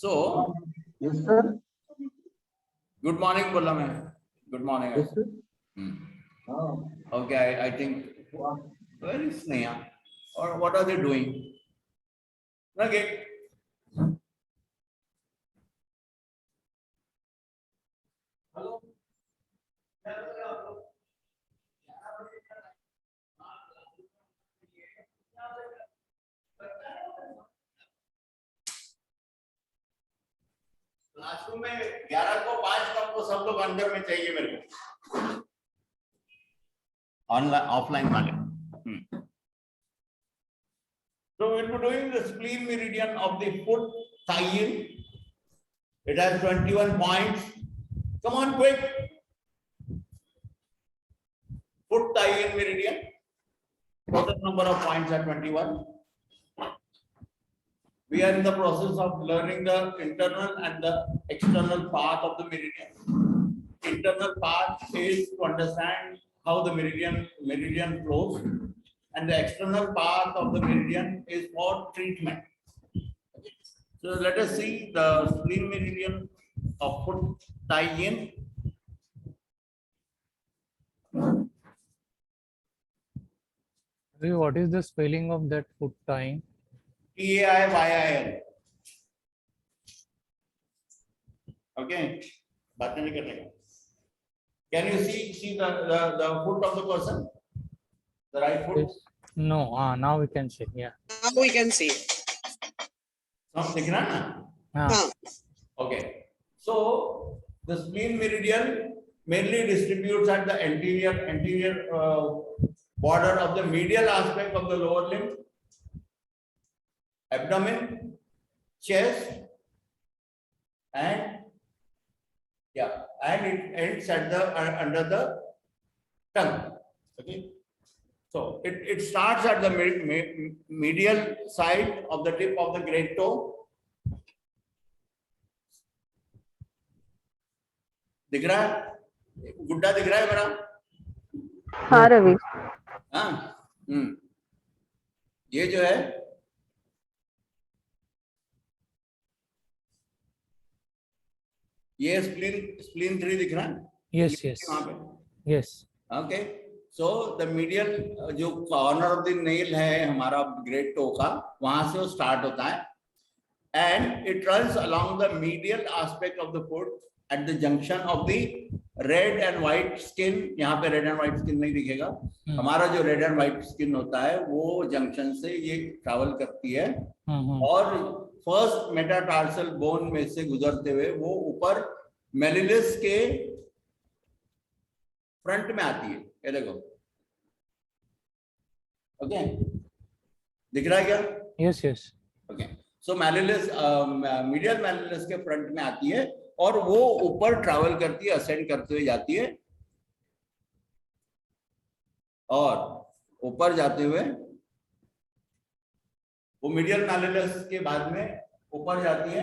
So, Yes, sir. good morning, बोला मैं. Good morning. Yes, sir. Okay, I think. Where is Sneha? Or what are they doing? Okay. Hello. Classroom में 11 को 5 कम को सब लोग अंदर में चाहिए मेरे को. ऑनलाइन ऑफलाइन वाले. So we'll be doing the spleen meridian of the foot thigh-in. It has 21 points. Come on, quick. Foot thigh-in meridian. Total number of points are 21. We are in the process of learning the internal and the external path of the meridian. Internal path is to understand how the meridian flows, and the external path of the meridian is for treatment. So let us see the spleen meridian of foot thigh-in. What is the spelling of that foot tying? T-A-I-Y-I-N. Okay. बातें नहीं करने का. Can you see the foot of the person? The right foot? Yes. No, now we can see. Yeah. Now we can see. Some दिख रहा ना? Okay. So the spleen meridian mainly distributes at the anterior border of the medial aspect of the lower limb, abdomen, chest, and it ends at the under the tongue. Okay. So it starts at the medial side of the tip of the great toe. दिख रहा है? गुड्डा दिख रहा है मेरा? हाँ रवि. हाँ. ये जो है ये spleen 3 दिख रहा है? Yes. Yes. Okay. So the medial जो corner of the nail है हमारा great toe का, वहां से वो start होता है, and it runs along the medial aspect of the foot at the junction of the red and white skin. यहाँ पे red and white skin नहीं दिखेगा. हमारा जो red and white skin होता है वो junction से ये travel करती है और फर्स्ट मेटाटार्सल बोन में से गुजरते हुए वो ऊपर मेलिलस के फ्रंट में आती है. ये देखो. ओके. दिख रहा है क्या? Yes. ओके. सो मेलिलस मीडियल मेलिलस के फ्रंट में आती है और वो ऊपर ट्रैवल करती है, असेंड करते हुए जाती है और ऊपर जाते हुए वो मीडियल मेलिलस के बाद में ऊपर जाती है,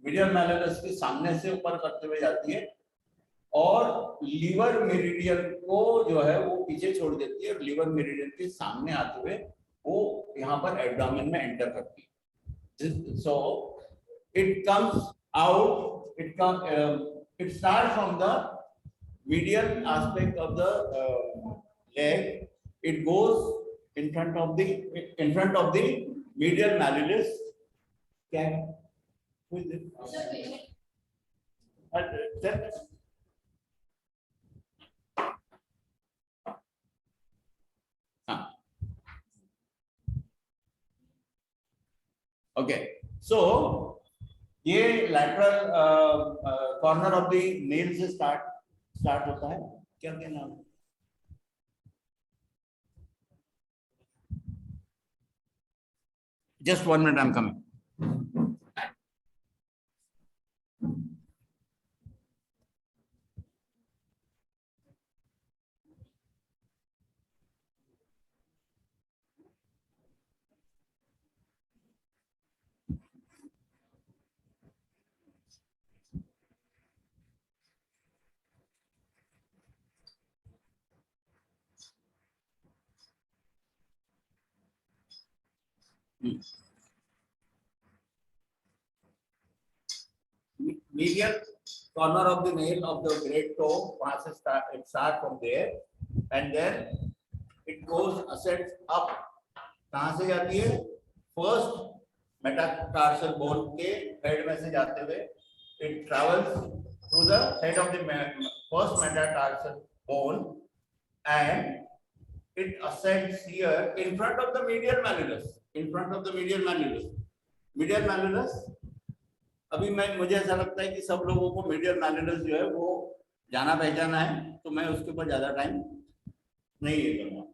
मीडियल मेलिलस के सामने से ऊपर करते हुए जाती है और लीवर मेरिडियन को जो है वो पीछे छोड़ देती है और लीवर मेरिडियन के सामने आते हुए वो यहाँ पर एब्डोमेन में एंटर करती है. So it comes out, it starts from the medial aspect of the leg. It goes in front of the medial malleolus. Can who is it? Okay, so ये lateral corner of the nail से start होता है. क्या नाम? Just 1 minute, I'm coming. medial corner of the nail of the great toe. वहाँ से start from there, and then it goes ascends up. कहाँ से जाती है? First metatarsal bone के head में से जाते हुए, it travels to the head of the first metatarsal bone, and it ascends here in front of the medial malleolus. In front of the medial malleolus. Medial malleolus. अभी मुझे ऐसा लगता है कि सब लोगों को medial malleolus जो है वो जाना पहचाना है, तो मैं उसके ऊपर ज्यादा टाइम नहीं ये करूँगा.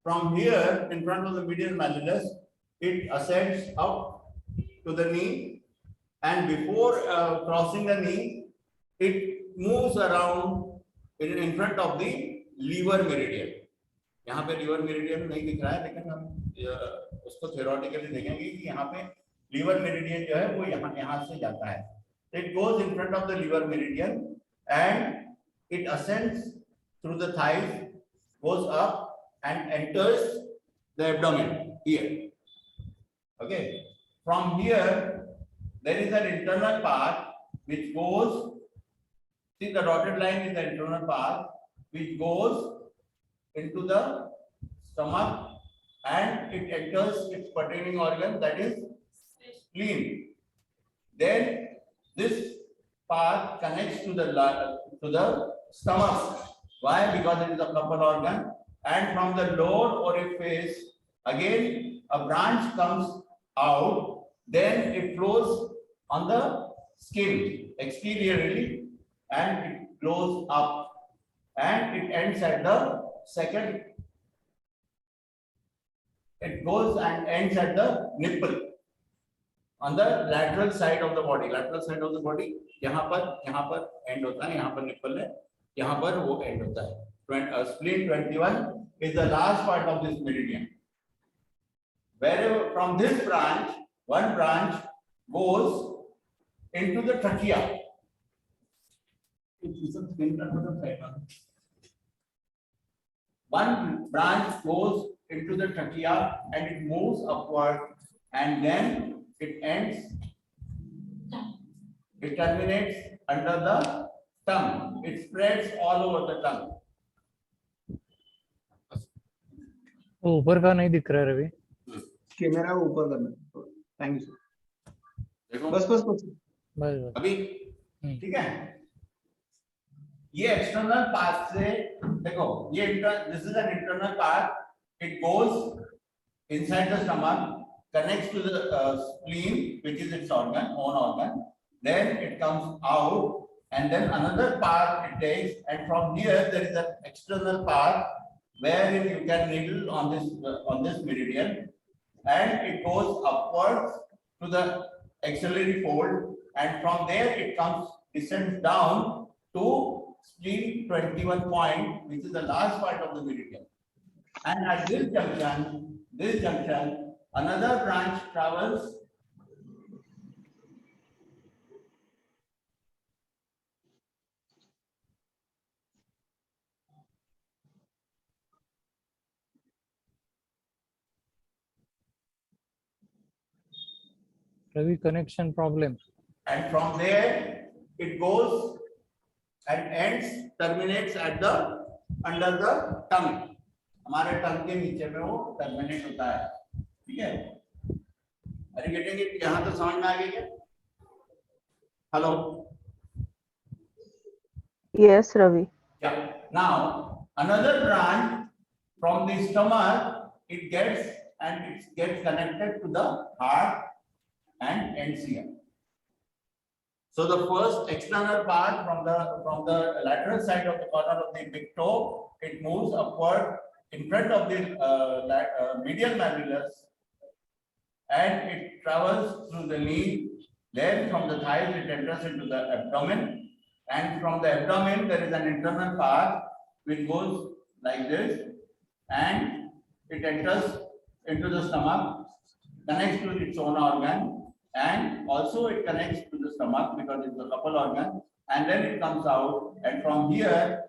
From here, in front of the medial malleolus, it ascends up to the knee, and before crossing the knee, it moves around in front of the lever meridian. यहाँ पे लीवर मेरिडियन नहीं दिख रहा है, लेकिन हम उसको थ्योरेटिकली देखेंगे कि यहाँ पे लीवर मेरिडियन जो है वो यहाँ से जाता है. It goes in front of the liver meridian and it ascends through the thighs, goes up and enters the abdomen here. Okay. From here, there is an internal path which goes. See, the dotted line is the internal path which goes into the stomach and it enters its pertaining organ, that is spleen. Then this path connects to the stomach. Why? Because it is a couple organ, and from the lower orifice again a branch comes out. Then it flows on the skin exteriorly and it flows up and it ends at the second. It goes and ends at the nipple on the lateral side of the body. Lateral side of the body, यहाँ पर end होता है, यहाँ पर nipple है, यहाँ पर वो end होता है. Spleen 21 is the last part of this meridian. Wherever from this branch, one branch goes into the trachea. One branch goes into the trachea and it moves upward, and then it ends, it terminates under the tongue. It spreads all over the tongue. वो ऊपर का नहीं दिख रहा है Ravi. Camera ऊपर करना. Thank you sir. देखो बस अभी ठीक है. ये एक्सटर्नल पाथ से देखो, ये this is an internal path. It goes inside the stomach, connects to the spleen, which is its own organ. Then it comes out, and then another path it takes, and from here there is an external path wherein you can needle on this meridian, and it goes upwards to the axillary fold, and from there it descends down to spleen 21 point, which is the last part of the meridian. And at this junction, another branch travels Ravi, connection problem. and from there it goes and terminates at the under the tongue. हमारे टंग के नीचे में वो terminate होता है. ठीक है. Are you getting it? यहाँ तो समझ में आ गई क्या? Hello. Yes, Ravi. Yeah. Now another branch from the stomach, it gets connected to the heart and ends here. So the first external part from the lateral side of the corner of the big toe, it moves upward in front of the medial malleolus, and it travels through the knee. Then from the thighs it enters into the abdomen, and from the abdomen there is an internal path which goes like this, and it enters into the stomach, connects to its own organ, and also it connects to the stomach because it's a couple organ, and then it comes out, and from here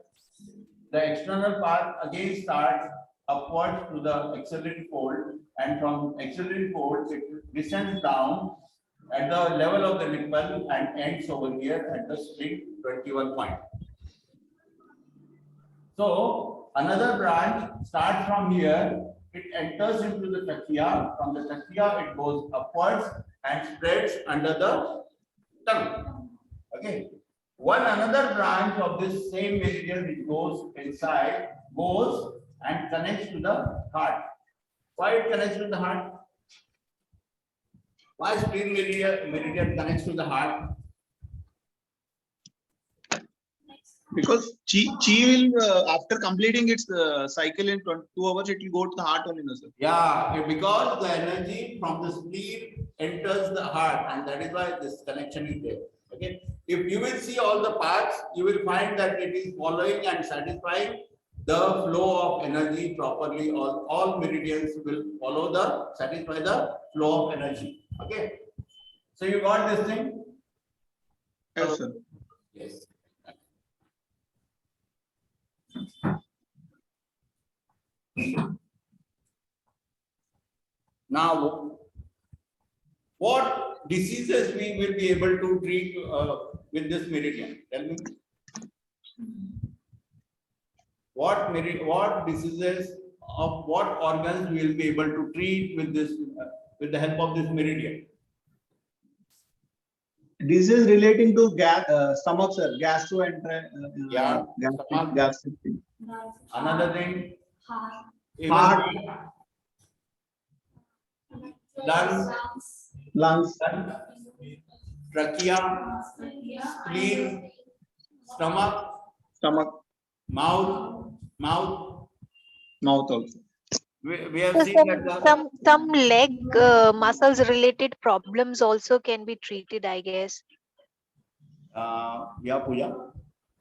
the external path again starts upwards to the axillary fold, and from axillary fold it descends down at the level of the nipple and ends over here at the split 21 point. So another branch starts from here. It enters into the trachea. From the trachea, it goes upwards and spreads under the tongue. Okay. One another branch of this same meridian which goes inside goes and connects to the heart. Why it connects to the heart? Why spleen meridian connects to the heart? Because chi will after completing its cycle in 2 hours, it will go to the heart only, no, sir. Yeah, because the energy from the spleen enters the heart, and that is why this connection is there. Okay, if you will see all the parts, you will find that it is following and satisfying the flow of energy properly. All meridians will follow the satisfy the flow of energy. Okay, so you got this thing? Yes, sir. Yes. Now, what diseases we will be able to treat with this meridian? Tell me. What diseases of what organs we will be able to treat with this with the help of this meridian? Disease relating to stomach, sir. Yeah, stomach. Gastric. Another thing. Heart. Lungs. Trachea, spleen, stomach, mouth also. We have So seen that some leg muscles related problems also can be treated, I guess. yeah, Pooja.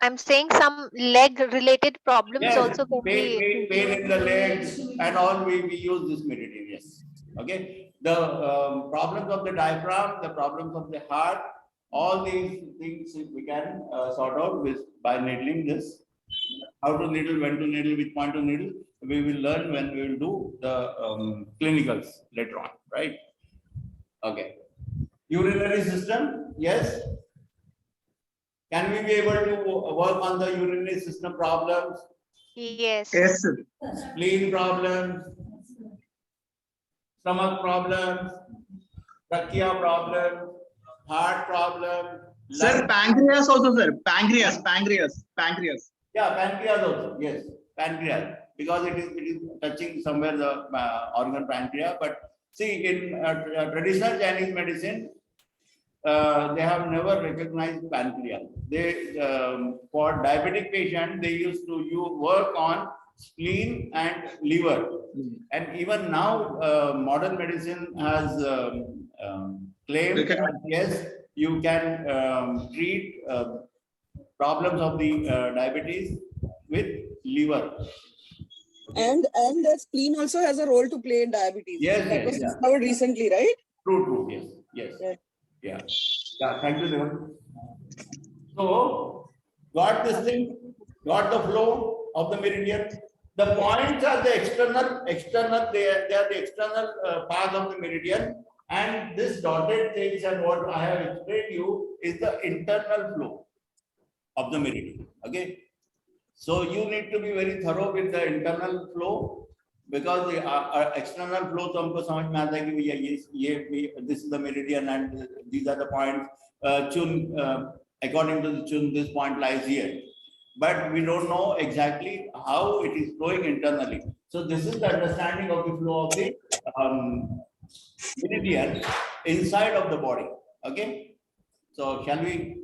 I'm saying some leg related problems Yes, also can pain in the legs and all, we use this meridian, yes. Okay, the problems of the diaphragm, the problems of the heart, all these things we can sort out with by needling this. How to needle, when to needle, which point to needle, we will learn when we will do the clinicals later on, right? Okay. Urinary system, yes. Can we be able to work on the urinary system problems? Yes. Yes, sir. Spleen problems, stomach problems, trachea problems, heart problems. Sir, pancreas also, sir. Pancreas. Yeah, pancreas also. Yes, pancreas, because it is touching somewhere the organ pancreas. But see, in traditional Chinese medicine, they have never recognized pancreas. They for diabetic patient, they used to work on spleen and liver. And even now, modern medicine has claimed that yes, you can treat problems of the diabetes with liver. Okay. And the spleen also has a role to play in diabetes. Yes, that was discovered recently, right? True. Yes. Yeah. Thank you, Devan. So, got this thing, got the flow of the meridian. The points are the external. They are the external path of the meridian, and this dotted things and what I have explained you is the internal flow of the meridian. Okay, so you need to be very thorough with the internal flow, because the external flow तो हमको समझ में आता है कि भैया this is the meridian and these are the points. According to the chun, this point lies here, but we don't know exactly how it is flowing internally. So this is the understanding of the flow of the meridian inside of the body. Okay, so shall we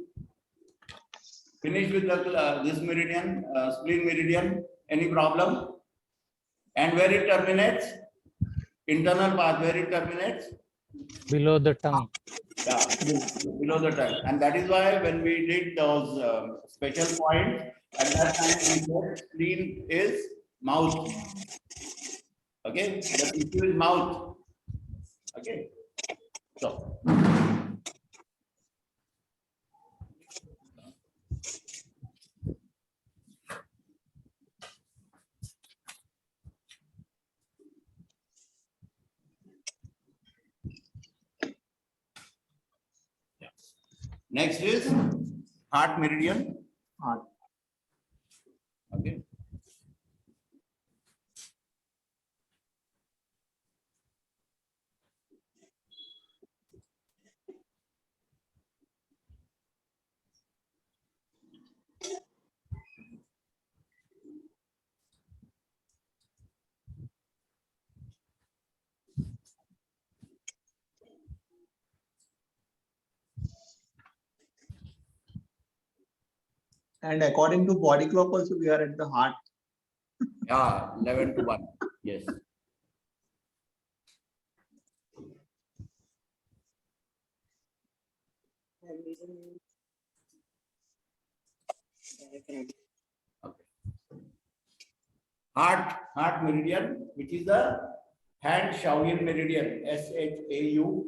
finish with the this meridian, spleen meridian? Any problem? And where it terminates? Internal path, where it terminates? Below the tongue. Yeah, below the tongue. And that is why when we did those special points, at that time we said spleen is mouth. Okay, the tissue is mouth. Okay, so. Next is heart meridian. Heart. Okay. And according to body clock also, we are at the heart. Yeah, 11 to 1. Yes. Okay. Heart meridian, which is the hand Shaoyin meridian, Shaoun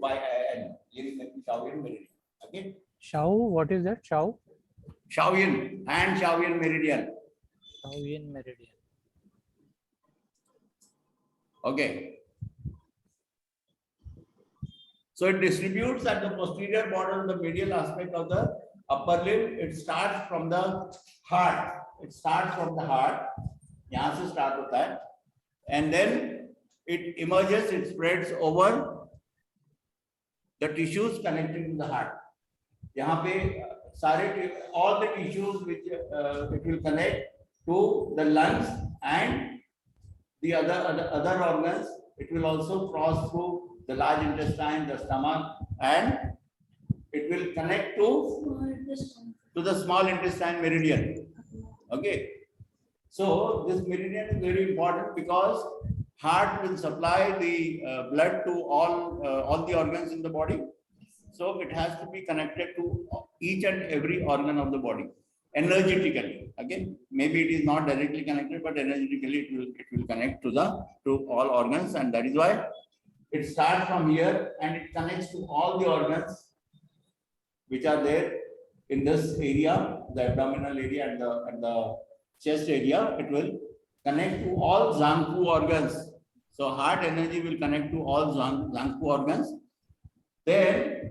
by IN, Shaoyin meridian. Okay. Shao, what is that? Shao? Shaoyin, hand Shaoyin meridian. Shaoyin meridian. Okay. So it distributes at the posterior border, the medial aspect of the upper limb. It starts from the heart. It starts from the heart. यहाँ से start होता है. And then it emerges, it spreads over the tissues connecting to the heart. यहाँ पे all the tissues which it will connect to the lungs and the other organs. It will also cross through the large intestine, the stomach, and it will connect to the small intestine meridian. Okay. So this meridian is very important because heart will supply the blood to all the organs in the body. So it has to be connected to each and every organ of the body energetically. Again, maybe it is not directly connected, but energetically it will connect to all organs, and that is why it starts from here and it connects to all the organs which are there in this area, the abdominal area and the chest area. It will connect to all Zangpu organs. So heart energy will connect to all Zangpu organs. Then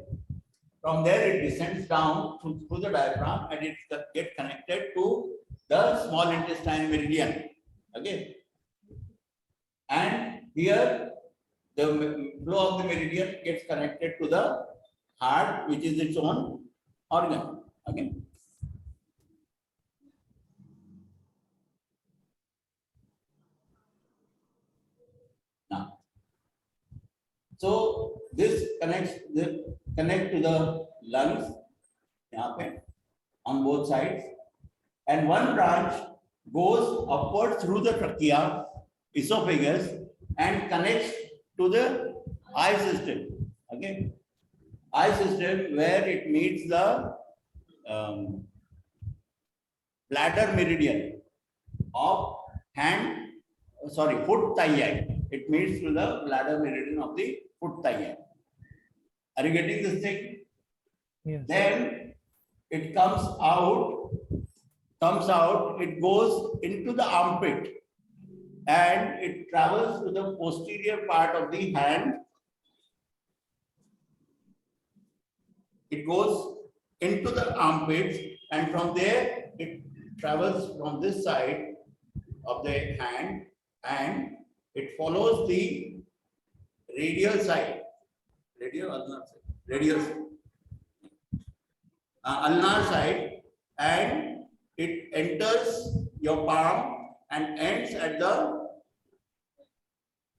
from there it descends down through the diaphragm and it gets connected to the small intestine meridian. Okay. And here the flow of the meridian gets connected to the heart, which is its own organ. Okay. Now, so this connect to the lungs on both sides, and one branch goes upward through the trachea, esophagus, and connects to the eye system. Okay, eye system where it meets the bladder meridian of foot thigh. It meets to the bladder meridian of the foot thigh. Are you getting this thing? Yes. Then it comes out, it goes into the armpit and it travels to the posterior part of the hand. It goes into the armpits and from there it travels from this side of the hand and it follows the radial side. Ulnar side, and it enters your palm and ends at the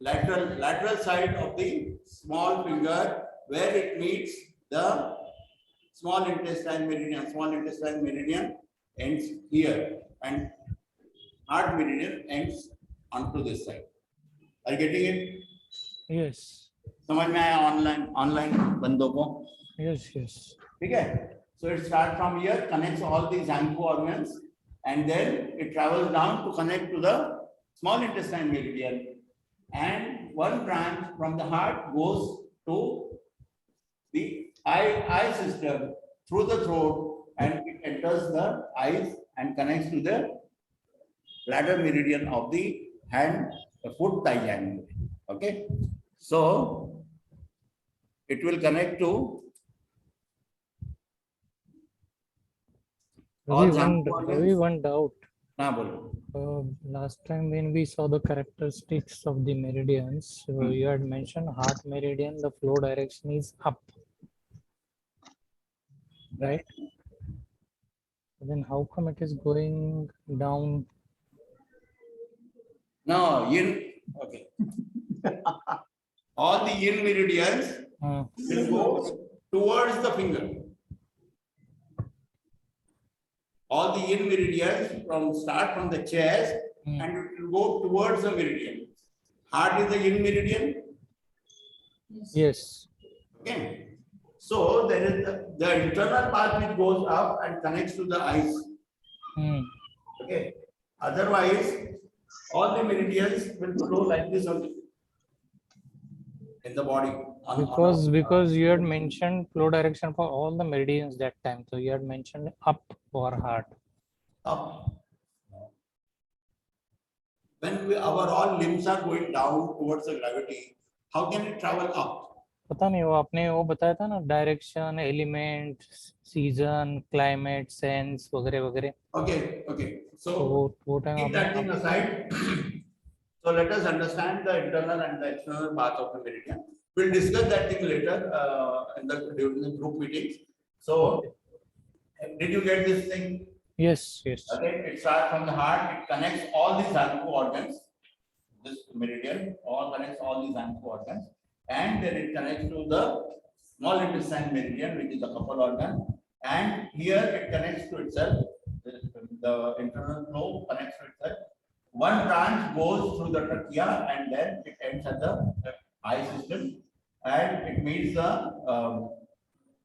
lateral side of the small finger where it meets the small intestine meridian. Small intestine meridian ends here and heart meridian ends onto this side. Are you getting it? Yes. समझ में आया online बंदों को? Yes, yes. ठीक है? So it starts from here, connects all these Zangpu organs, and then it travels down to connect to the small intestine meridian. And one branch from the heart goes to the eye system through the throat, and it enters the eyes and connects to the bladder meridian of the hand, the foot thigh. Okay, so it will connect to All Ravi, one doubt. हाँ बोलो. Last time when we saw the characteristics of the meridians, you had mentioned heart meridian, the flow direction is up, right? Then how come it is going down? No, yin. Okay. All the yin meridians will go towards the finger. All the yin meridians start from the chest and it will go towards the meridian. Heart is the yin meridian. Yes. Okay. So there is the internal part which goes up and connects to the eyes. Okay. Otherwise, all the meridians will flow like this only in the body. Because you had mentioned flow direction for all the meridians that time. So you had mentioned up for heart. Up. When our all limbs are going down towards the gravity, how can it travel up? पता नहीं वो आपने वो बताया था ना direction element season climate sense वगैरह वगैरह. Okay. So वो time keep that thing aside. So let us understand the internal and the external part of the meridian. We'll discuss that thing later during the group meetings. So did you get this thing? Yes. Okay, it starts from the heart. It connects all these Zanku organs. This meridian all connects all these Zanku organs, and then it connects to the small intestine meridian, which is the couple organ. And here it connects to itself. The internal flow connects to itself. One branch goes through the trachea, and then it ends at the eye system, and it meets the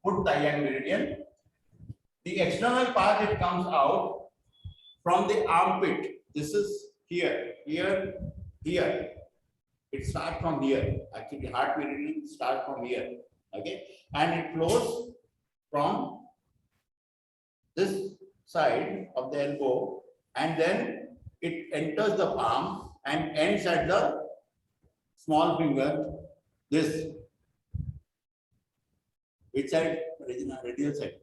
foot thigh meridian. The external part, it comes out from the armpit. This is here. It starts from here. Actually, heart meridian starts from here. Okay, and it flows from this side of the elbow, and then it enters the palm and ends at the small finger. This. Which side? Radial side.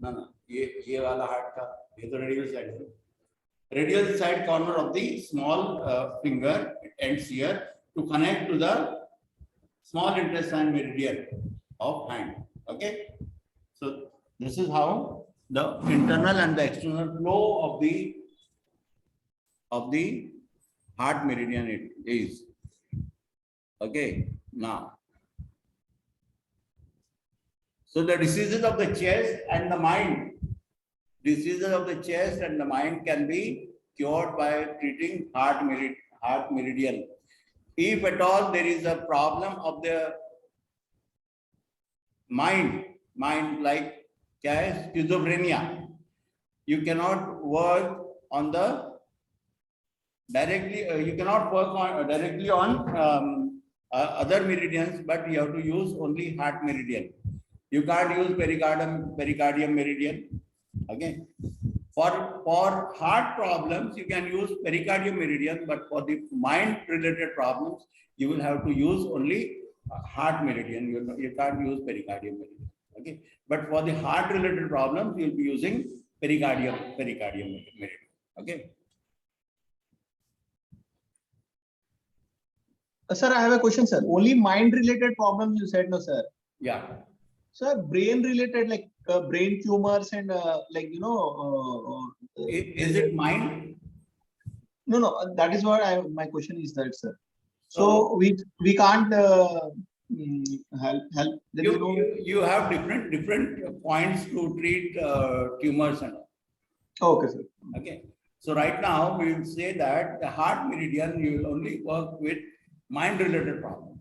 No, ये वाला heart का ये तो radial side है. Radial side corner of the small finger, it ends here to connect to the small intestine meridian of hand. Okay, so this is how the internal and the external flow of the heart meridian it is. Okay, now. So the diseases of the chest and the mind, can be cured by treating heart meridian. If at all there is a problem of the mind like schizophrenia, you cannot work on the directly. You cannot work on directly on other meridians, but you have to use only heart meridian. You can't use pericardium meridian. Okay. For heart problems, you can use pericardium meridian, but for the mind-related problems, you will have to use only heart meridian. You can't use pericardium meridian. Okay. But for the heart-related problems, you will be using pericardium meridian. Okay. Sir, I have a question, sir. Only mind-related problems you said, no, sir? Yeah. Sir, brain-related, like brain tumors and is it mind? No. That is what my question is that, sir. So we can't help. You have different points to treat tumors and all. Okay, sir. Okay. So right now we will say that the heart meridian you will only work with mind-related problems.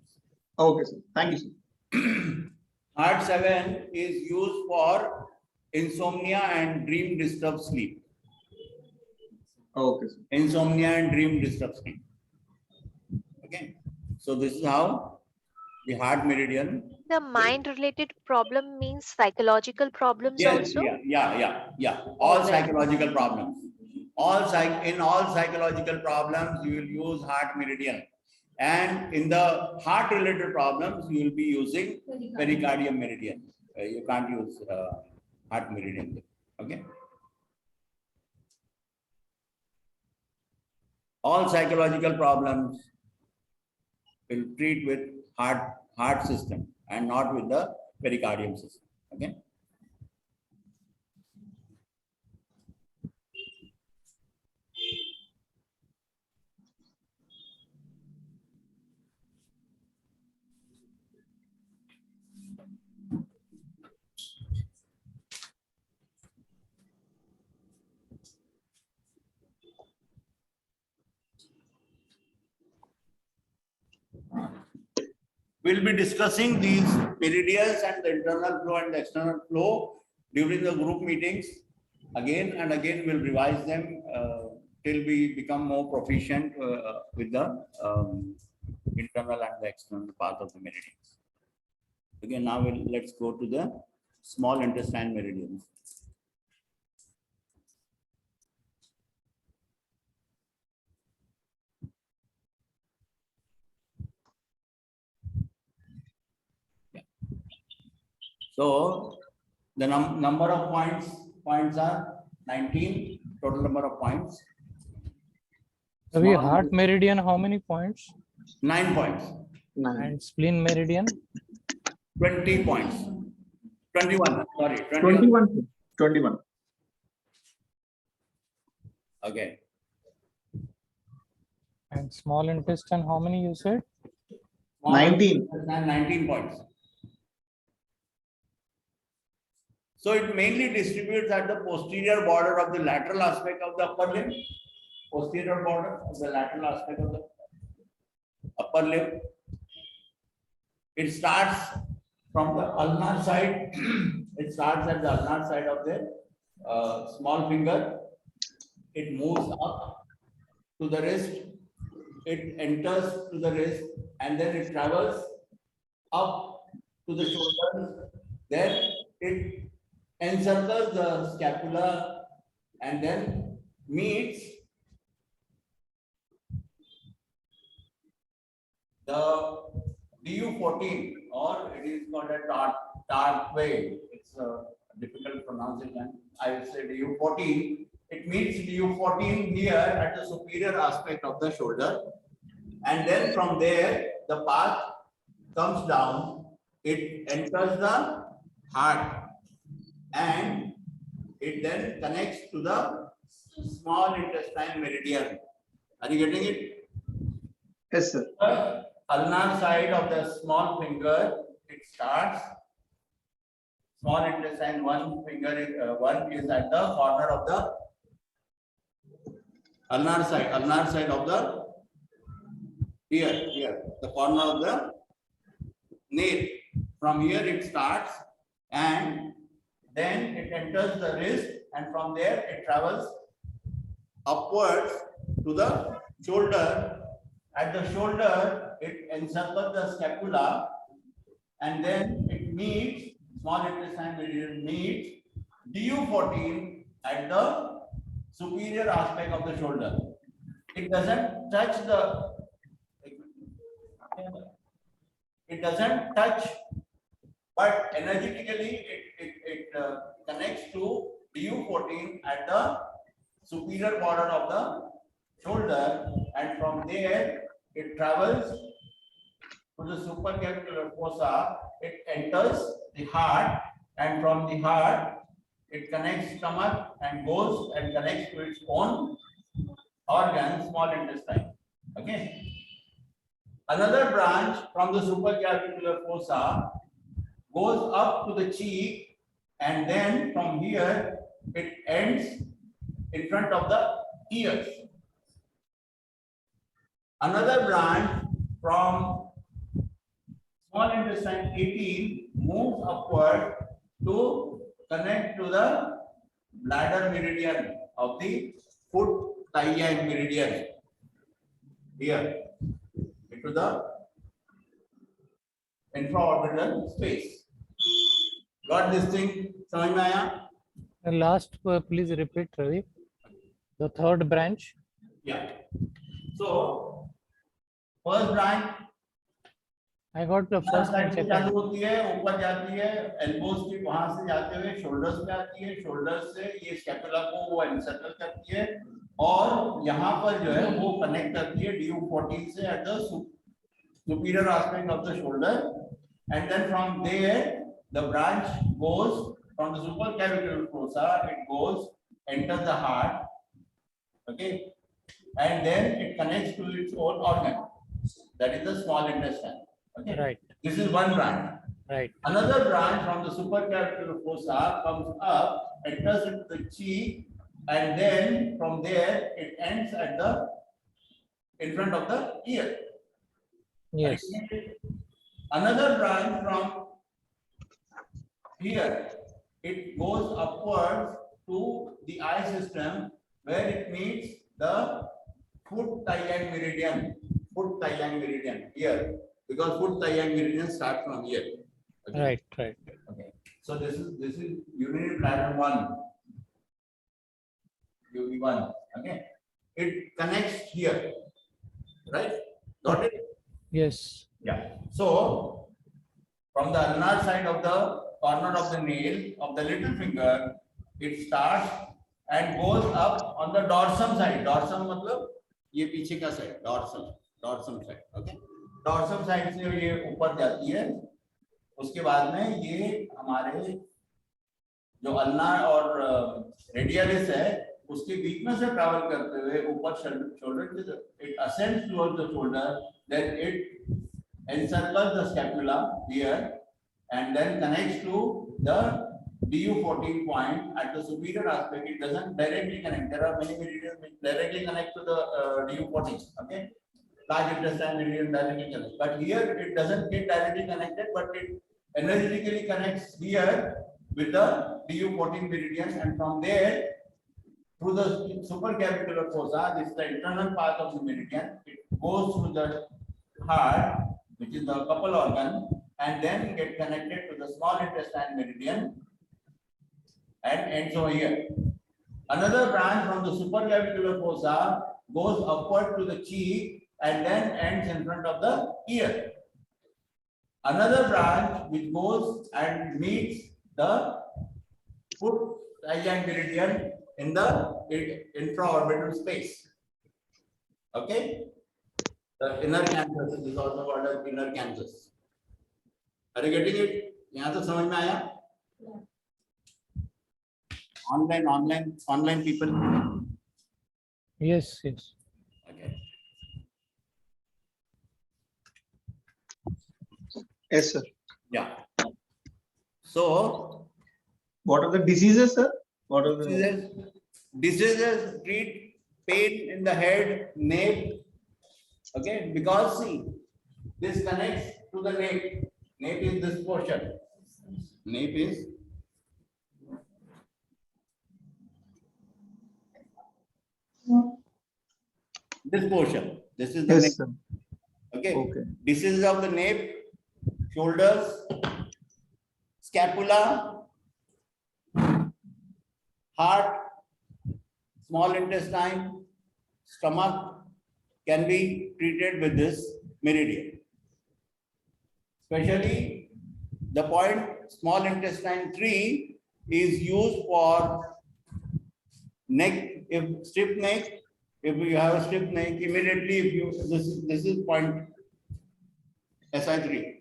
Okay, sir. Thank you, sir. Heart 7 is used for insomnia and dream disturbed sleep. Okay, sir. Insomnia and dream disturbed sleep. Okay. So this is how the heart meridian. The mind-related problem means psychological problems also? Yeah. All psychological problems. In all psychological problems, you will use heart meridian. And in the heart-related problems, you will be using pericardium meridian. you can't use heart meridian. Okay. All psychological problems will treat with heart system and not with the pericardium system. Okay. We'll be discussing these meridians and the internal flow and the external flow during the group meetings. Again and again, we'll revise them till we become more proficient with the internal and the external part of the meridians. Again, now let's go to the small intestine meridians. So the number of points are 19, total number of points. Ravi, heart meridian, how many points? 9 points. And spleen meridian? 20 points. 21, sorry. 21. Okay. And small intestine, how many you said? 19. 19 points. So it mainly distributes at the posterior border of the lateral aspect of the upper limb. Posterior border of the lateral aspect of the upper limb. It starts from the ulnar side. It starts at the ulnar side of the small finger. It moves up to the wrist. It enters to the wrist and then it travels up to the shoulders. Then it encircles the scapula and then meets the DU14, or it is called a Tartway. It's a difficult pronunciation. I will say DU14. It meets DU14 here at the superior aspect of the shoulder. And then from there, the path comes down. It enters the heart. And it then connects to the small intestine meridian. Are you getting it? Yes, sir. The ulnar side of the small finger, it starts. Small intestine, one finger, one is at the corner of the ulnar side of the here, the corner of the nail. From here it starts and then it enters the wrist, and from there it travels upwards to the shoulder. At the shoulder, it encircles the scapula, and then it meets, small intestine meridian meets DU14 at the superior aspect of the shoulder. It doesn't touch the, but energetically it connects to DU14 at the superior border of the shoulder, and from there it travels to the supraclavicular fossa. It enters the heart, and from the heart it connects stomach and goes and connects to its own organ, small intestine. Okay. Another branch from the supraclavicular fossa goes up to the cheek, and then from here it ends in front of the ears. Another branch from small intestine 18 moves upward to connect to the bladder meridian of the foot tibia meridian here into the infraorbital space. Got this thing? समझ में आया? The last, please repeat, Ravi. The third branch. Yeah. So first branch I got the first and चालू second. होती है, ऊपर जाती है, elbows की वहां से जाते हुए शोल्डर्स पे आती है, शोल्डर्स से ये स्कैपुला को वो एनसर्कल करती है और यहाँ पर जो है वो कनेक्ट करती है DU14 से at the superior aspect of the shoulder, and then from there the branch goes from the supraclavicular fossa, it goes enter the heart, okay, and then it connects to its own organ, that is the small intestine. Okay, Right. this is one branch. Right. Another branch from the supraclavicular fossa comes up, enters into the cheek, and then from there it ends at the in front of the ear. Yes. Another branch from here, it goes upwards to the eye system where it meets the foot thigh meridian. Foot thigh meridian here, because foot thigh meridian starts from here. Okay. Right. Right. Okay. So this is urinary bladder 1. UB1. Okay. It connects here. Right? Got it? Yes. Yeah. So from the ulnar side of the corner of the nail of the little finger, it starts and goes up on the dorsum side. Dorsum मतलब ये पीछे का side. Dorsum side. Okay. Dorsum side से ये ऊपर जाती है. उसके बाद में ये हमारे जो अल्नार और रेडियलिस है उसके बीच में से ट्रैवल करते हुए ऊपर shoulder it ascends towards the shoulder, then it encircles the scapula here and then connects to the DU14 point at the superior aspect. It doesn't directly connect. There are many meridians which directly connect to the DU14. Okay, large intestine meridian directly connects, but here it doesn't get directly connected, but it energetically connects here with the DU14 meridian, and from there through the supraclavicular fossa, this is the internal part of the meridian. It goes through the heart, which is the couple organ, and then get connected to the small intestine meridian and ends over here. Another branch from the supraclavicular fossa goes upward to the cheek and then ends in front of the ear. Another branch which goes and meets the foot thigh meridian in the intraorbital space. Okay, the inner canthus is also called as inner canthus. Are you getting it? यहाँ तक समझ में आया? Online people. Yes. Yes. Okay. Yes, sir. Yeah. So What are the diseases, sir? What are the diseases treat pain in the head, neck. Okay, because see, this connects to the neck. Neck is this portion. Neck is this portion. This is the neck. yes, sir. Okay. Okay. Diseases of the neck, shoulders, scapula, heart, small intestine, stomach can be treated with this meridian. Especially the point small intestine 3 is used for neck, if stiff neck, if you have a stiff neck, immediately if you this is point SI3.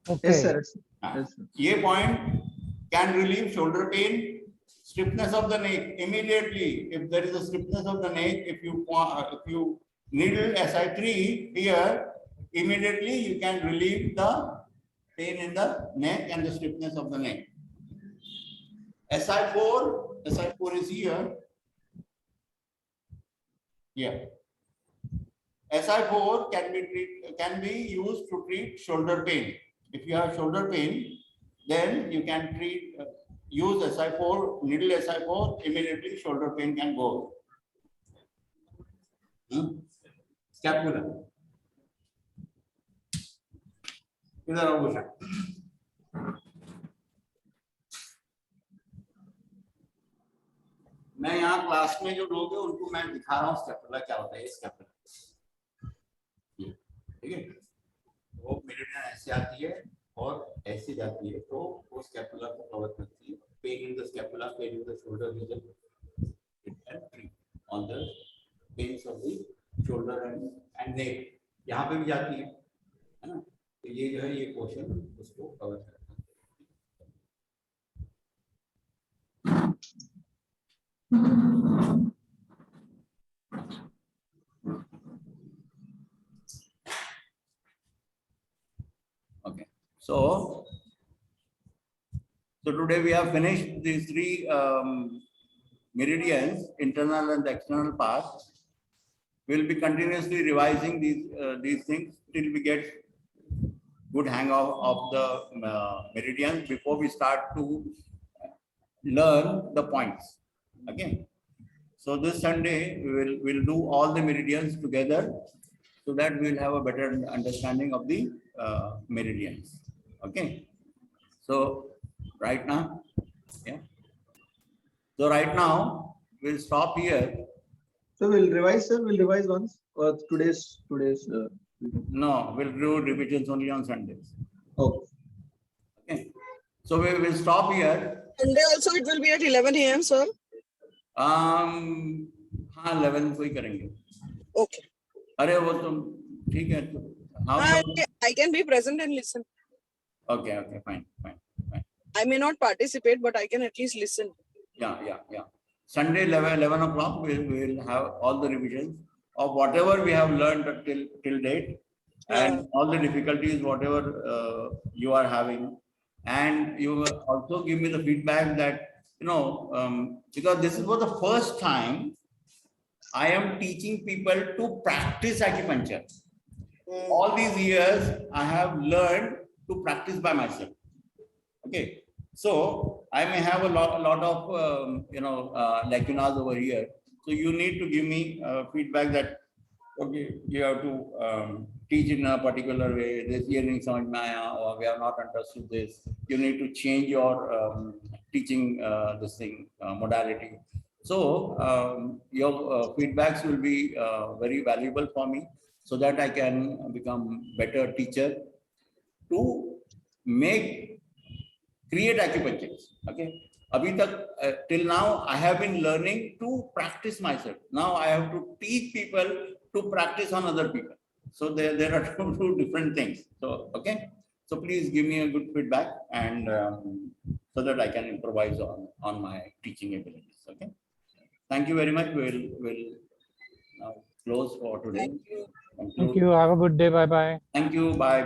Okay. Yes, sir. Yes, sir. ये point can relieve shoulder pain, stiffness of the neck immediately. If there is a stiffness of the neck, if you needle SI3 here, immediately you can relieve the pain in the neck and the stiffness of the neck. SI4 is here. Yeah. SI4 can be used to treat shoulder pain. If you have shoulder pain, then you can use SI4, needle SI4, immediately shoulder pain can go. Scapula. इधर आओ भूषण. मैं यहाँ class में जो लोग हैं उनको मैं दिखा रहा हूँ स्कैपुला क्या होता है, स्कैपुला, ठीक है। वो मेरिडियन ऐसे आती है और ऐसे जाती है, तो वो स्कैपुला को कवर करती है। Pain in the scapula, pain in the shoulder region, it can treat on the pains of the shoulder and neck, यहाँ पे भी जाती है ना। तो ये जो है ये पोर्शन उसको कवर करता है। Okay, so today we have finished these three meridians, internal and external parts. We'll be continuously revising these things till we get good hang of the meridians before we start to learn the points. Okay, so this Sunday we'll do all the meridians together, so that we'll have a better understanding of the meridians. Okay, so right now, yeah. So right now we'll stop here. So we'll revise, sir. We'll revise once. Today's. No, we'll do revisions only on Sundays. Okay. Okay. So we will stop here. Sunday also it will be at 11 a.m. sir. हाँ 11 को ही करेंगे. Okay. अरे वो तो ठीक है. I can be present and listen. Okay, fine. I may not participate, but I can at least listen. Yeah. Sunday 11 o'clock we'll have all the revisions of whatever we have learned till date, and all the difficulties whatever you are having, and you will also give me the feedback that because this is for the first time I am teaching people to practice acupuncture. All these years I have learned to practice by myself. Okay, so I may have a lot of lacunas over here. So you need to give me feedback that okay, you have to teach in a particular way. This year in samajh mein aaya, or we have not understood this. You need to change your teaching this thing modality. So your feedbacks will be very valuable for me, so that I can become better teacher to create acupuncture. Okay. Abhi tak, till now I have been learning to practice myself. Now I have to teach people to practice on other people. So there are two different things. So okay. So please give me a good feedback, and so that I can improvise on my teaching abilities. Okay. Thank you very much. We'll now close for today. Thank you. Thank you. Have a good day. Bye bye. Thank you. Bye.